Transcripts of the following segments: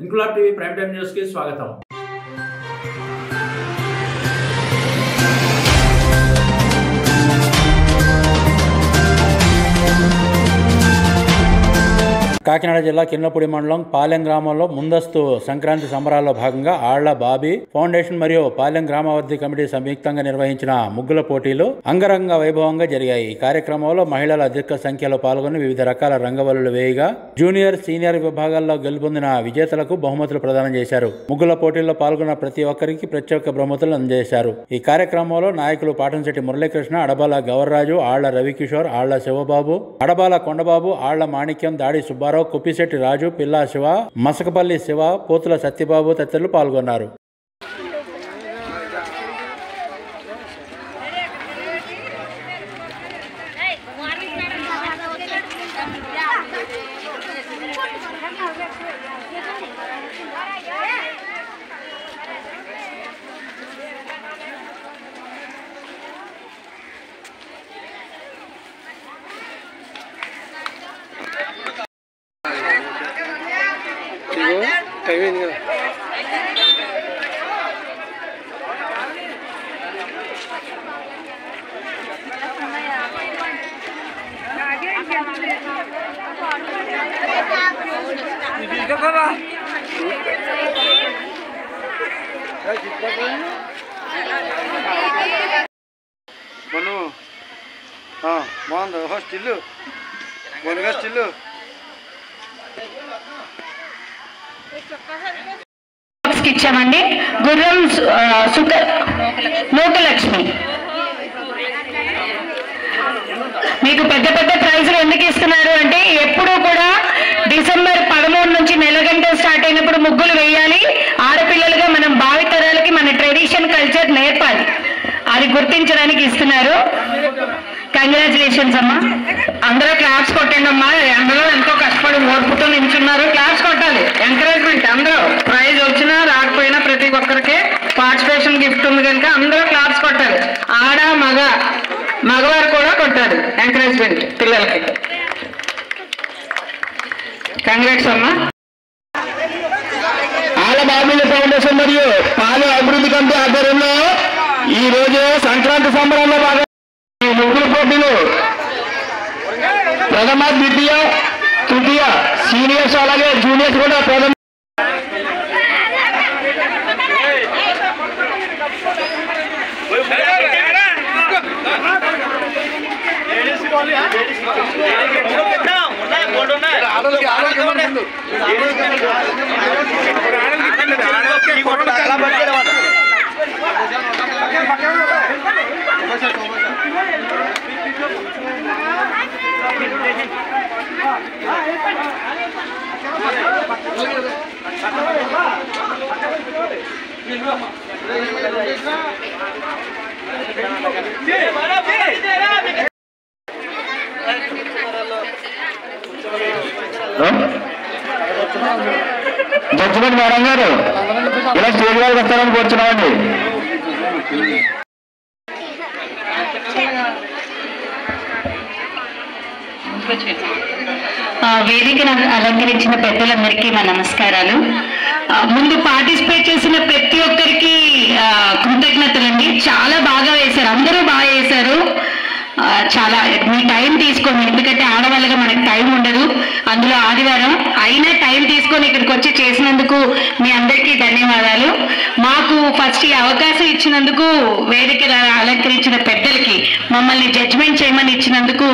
Inquilab TV prime time news కి స్వాగతం. కాకినాడ జిల్లా కిన్నపూడి మండలం పాలెం గ్రామంలో ముందస్తు సంక్రాంతి సంబరాల్లో భాగంగా ఆళ్ల బాబీ ఫౌండేషన్ మరియు పాలెం గ్రామాభివృద్ధి కమిటీ సంయుక్తంగా నిర్వహించిన ముగ్గుల పోటీలు అంగరంగ వైభవంగా జరిగాయి. ఈ కార్యక్రమంలో మహిళలు అధిక సంఖ్యలో పాల్గొని వివిధ రకాల రంగవల్లులు వేయగా జూనియర్, సీనియర్ విభాగాల్లో గెలుపొందిన విజేతలకు బహుమతులు ప్రదానం చేశారు. ముగ్గుల పోటీల్లో పాల్గొన్న ప్రతి ఒక్కరికి ప్రత్యేక బహుమతులు అందజేశారు. ఈ కార్యక్రమంలో నాయకులు పాటంశెట్టి మురళీకృష్ణ, అడబాల గవర్రాజు, ఆళ్ల రవికిషోర్, ఆళ్ల శివబాబు, అడబాల కొండబాబు, ఆళ్ల మాణిక్యం, దాడి సుబ్బారావు, కుప్పిశెట్టి రాజు, పిల్లా శివ, మసకపల్లి శివ, పోతుల సత్యబాబు తదితరులు పాల్గొన్నారు. ఇచ్చామండి. గుర్రం లోకలక్ష్మి, మీకు పెద్ద పెద్ద ప్రైజులు ఎందుకు ఇస్తున్నారు అంటే ఎప్పుడు కూడా డిసెంబర్ 13 నుంచి నెల గంటలు స్టార్ట్ అయినప్పుడు ముగ్గులు వేయాలి. ఆడపిల్లలుగా మనం భావితరాలకి మన ట్రెడిషన్ కల్చర్ నేర్పాలి, అది గుర్తించడానికి ఇస్తున్నారు. కంగ్రాచులేషన్స్ అమ్మా. అందరూ క్లాప్స్ కొట్టండి అమ్మా. అందరూ ఎంతో కష్టపడి ఓర్పుతో నించున్నారు. క్లాప్స్ కొట్టాలి, ఎంకరేజ్మెంట్. అందరూ ప్రైజ్ వచ్చినా రాకపోయినా ప్రతి ఒక్కరికి పార్టిసిపేషన్ గిఫ్ట్ ఉంది కనుక అందరూ క్లాప్స్ కొట్టాలి. ఆడ మగవారు కూడా కొట్టాలి ఎంకరేజ్మెంట్ పిల్లలకి. కంగ్రాట్స్ అమ్మా. ఆళ్ల బాబీ ఫౌండేషన్ మరియు పాలెం అభివృద్ధి కమిటీ ఆధ్వర్యంలో ఈ రోజు సంక్రాంతి సంబరాల్లో భాగంగా ముగ్గుల పోటీలు ప్రథమ, ద్వితీయ, తృతీయ, సీనియర్స్ అలాగే జూనియర్స్ కూడా ప్రథమ జడ్జిమెంట్ మేడం గారు ఇలా స్టేజ్ గారికి వస్తారని కూర్చున్నామండి. వేదికను అలంకరించిన పెద్దలందరికీ మా నమస్కారాలు. ముందు పార్టిసిపేట్ చేసిన ప్రతి ఒక్కరికి కృతజ్ఞతలండి. చాలా బాగా వేశారు, అందరూ బాగా వేశారు. చాలా మీ టైం తీసుకోండి, ఎందుకంటే ఆడవాళ్ళగా మనకి టైం ఉండదు. అందులో ఆదివారం అయినా టైం తీసుకొని ఇక్కడికి వచ్చి చేసినందుకు మీ అందరికీ ధన్యవాదాలు. మాకు ఫస్ట్ ఈ అవకాశం ఇచ్చినందుకు, వేదిక అలంకరించిన పెద్దలకి మమ్మల్ని జడ్జిమెంట్ చేయమని ఇచ్చినందుకు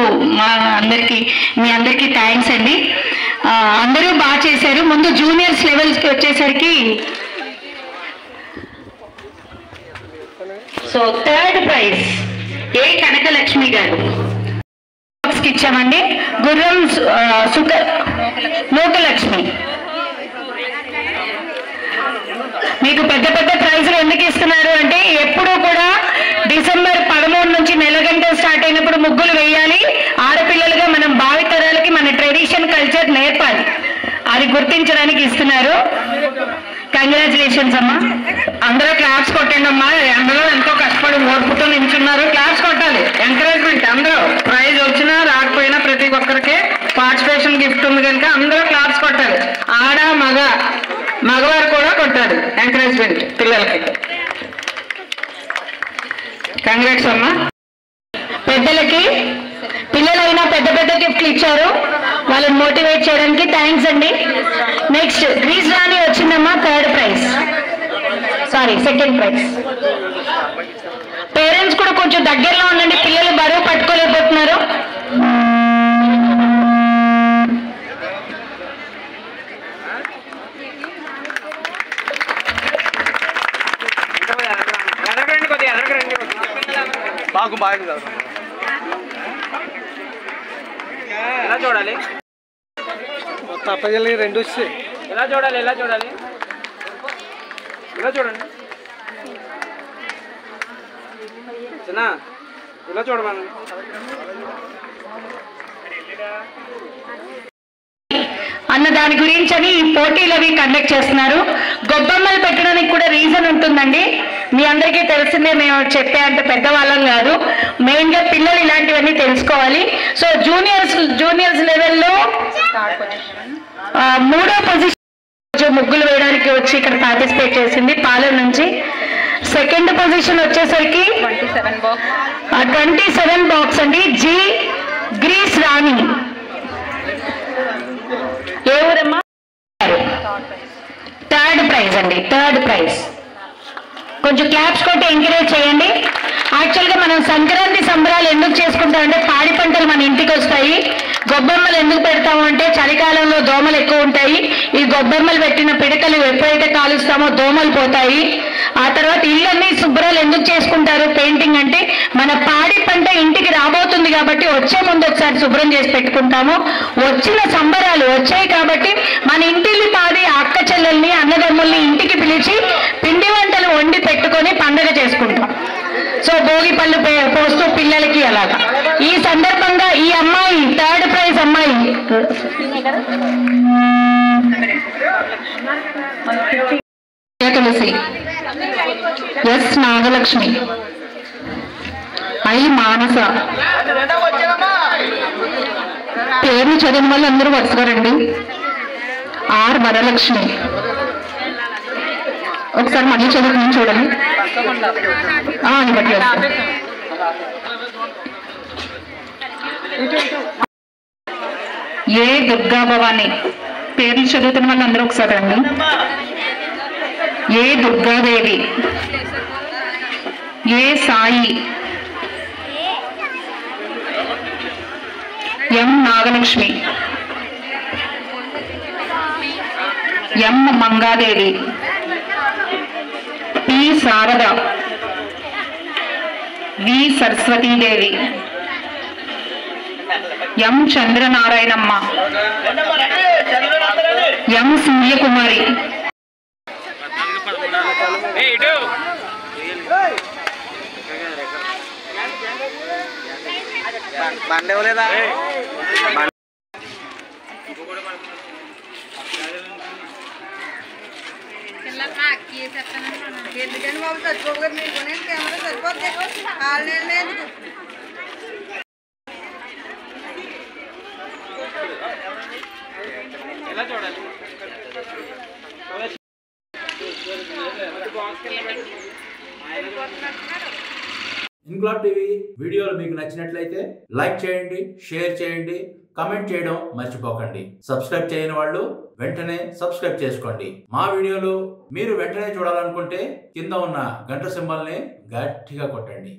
మీ అందరికీ థ్యాంక్స్ అండి. అందరూ బాగా చేశారు. ముందు జూనియర్స్ లెవెల్స్కి వచ్చేసరికి థర్డ్ ప్రైజ్ ఏ కనకలక్ష్మి గారు ఇచ్చామండి. గుర్రం లోకలక్ష్మి, మీకు పెద్ద పెద్ద ప్రైజులు ఎందుకు ఇస్తున్నారు అంటే ఎప్పుడు కూడా డిసెంబర్ 13 నుంచి నెల గంటలు స్టార్ట్ అయినప్పుడు ముగ్గులు వేయాలి. ఆడపిల్లలుగా మనం భావితరాలకి మన ట్రెడిషన్ కల్చర్ నేర్పాలి, అది గుర్తించడానికి ఇస్తున్నారు. కంగ్రాచులేషన్స్ అమ్మా. అందరూ క్లాప్స్ కొట్టండి అమ్మా. అందరూ ఎంతో కష్టపడి ఓర్పుతో నించున్నారు. క్లాప్స్ కొట్టాలి, ఎంకరేజ్మెంట్. అందరూ ప్రైజ్ వచ్చినా రాకపోయినా ప్రతి ఒక్కరికి పార్టిసిపేషన్ గిఫ్ట్ ఉంది కనుక అందరూ క్లాప్స్ కొట్టాలి. ఆడ మగవారు కూడా కొట్టాలి ఎంకరేజ్మెంట్ పిల్లలకి. కంగ్రాట్స్ అమ్మా. పెద్దలకి పిల్లలైనా పెద్ద పెద్ద గిఫ్ట్లు ఇచ్చారు, వాళ్ళని మోటివేట్ చేయడానికి థ్యాంక్స్ అండి. నెక్స్ట్ గ్రీస్ రాణి వచ్చిందమ్మా, third prize, sorry second prize. Parents కూడా కొంచెం దగ్గరలో ఉండండి, పిల్లలు బరువు పట్టుకోలేకపోతున్నారు. ఎలా చూడాలి, తప్పగలి రెండు వచ్చి ఎలా చూడాలి, ఎలా చూడాలి, ఇలా చూడండి చిన్న, ఇలా చూడమని. అన్న దాని గురించి అని ఈ పోటీలు అవి కండక్ట్ చేస్తున్నారు. గొబ్బమ్మలు పెట్టడానికి కూడా రీజన్ ఉంటుందండి. మీ అందరికీ తెలిసిందే, మేము చెప్పే అంత పెద్దవాళ్ళం కాదు. మెయిన్ గా పిల్లలు ఇలాంటివన్నీ తెలుసుకోవాలి. సో జూనియర్స్ లెవెల్లో 3వ పొజిషన్ ముగ్గులు వేయడానికి వచ్చి ఇక్కడ పార్టిసిపేట్ చేసింది పాలెం నుంచి. సెకండ్ పొజిషన్ వచ్చేసరికి 27 బాక్స్ అండి, జి గ్రీస్ రాణి. ఏ ఊరమ్మా? థర్డ్ ప్రైజ్ అండి, థర్డ్ ప్రైజ్. కొంచెం క్లాప్స్ కొట్టి ఎంకరేజ్ చేయండి. యాక్చువల్గా మనం సంక్రాంతి సంబరాలు ఎందుకు చేసుకుంటామంటే పాడి పంటలు మన ఇంటికి వస్తాయి. గొబ్బెమ్మలు ఎందుకు పెడతాము అంటే చలికాలంలో దోమలు ఎక్కువ ఉంటాయి. ఈ గొబ్బెమ్మలు పెట్టిన పిడకలు ఎప్పుడైతే కాలుస్తామో దోమలు పోతాయి. ఆ తర్వాత ఇళ్ళన్నీ శుభ్రాలు ఎందుకు చేసుకుంటారు పెయింటింగ్ అంటే మన పాడి పంట ఇంటికి రాబోతుంది కాబట్టి వచ్చే ముందు ఒకసారి శుభ్రం చేసి పెట్టుకుంటాము. వచ్చిన సంబరాలు వచ్చాయి కాబట్టి మన ఇంటిల్లి పాడి అక్క చెల్లెల్ని అన్నదమ్ముల్ని ఇంటికి పిలిచి పిండి వంటలు వండి పెట్టుకొని పండుగ చేసుకుంటాం. సో భోగి పళ్ళు పోస్తూ పిల్లలకి అలాగా. ఈ సందర్భంగా ఈ అమ్మాయి థర్డ్ ప్రైజ్ అమ్మాయి తులసి, ఎస్ నాగలక్ష్మి, ఐ మానస. పేర్లు చదివిన వాళ్ళు అందరూ వరుసగా రండి. ఆర్ వరలక్ష్మి. ఒకసారి మళ్ళీ చదువుకుని చూడండి. ఏ దుర్గా భవాని. పేర్లు చదువుతున్న వాళ్ళు అందరూ ఒకసారి రండి. ఏ దుర్గాదేవి, ఏ సాయి, ఎం నాగలక్ష్మి, ఎం మంగాదేవి, పి శారద, వి సరస్వతీదేవి, ఎం చంద్రనారాయణమ్మ, ఎం సూర్యకుమారి, బండేవలేదా ఎందుకని బాబు చచ్చిపోగారు మీకు కెమెరా సరిపోతే వాళ్ళని ఎందుకు ఎలా చూడాలి. ఇంక్లాబ్ టీవీ వీడియోలు మీకు నచ్చినట్లయితే లైక్ చేయండి, షేర్ చేయండి, కమెంట్ చేయడం మర్చిపోకండి. సబ్స్క్రైబ్ చేయని వాళ్ళు వెంటనే సబ్స్క్రైబ్ చేసుకోండి. మా వీడియోలు మీరు వెంటనే చూడాలనుకుంటే కింద ఉన్న గంట సింబల్ని గట్టిగా కొట్టండి.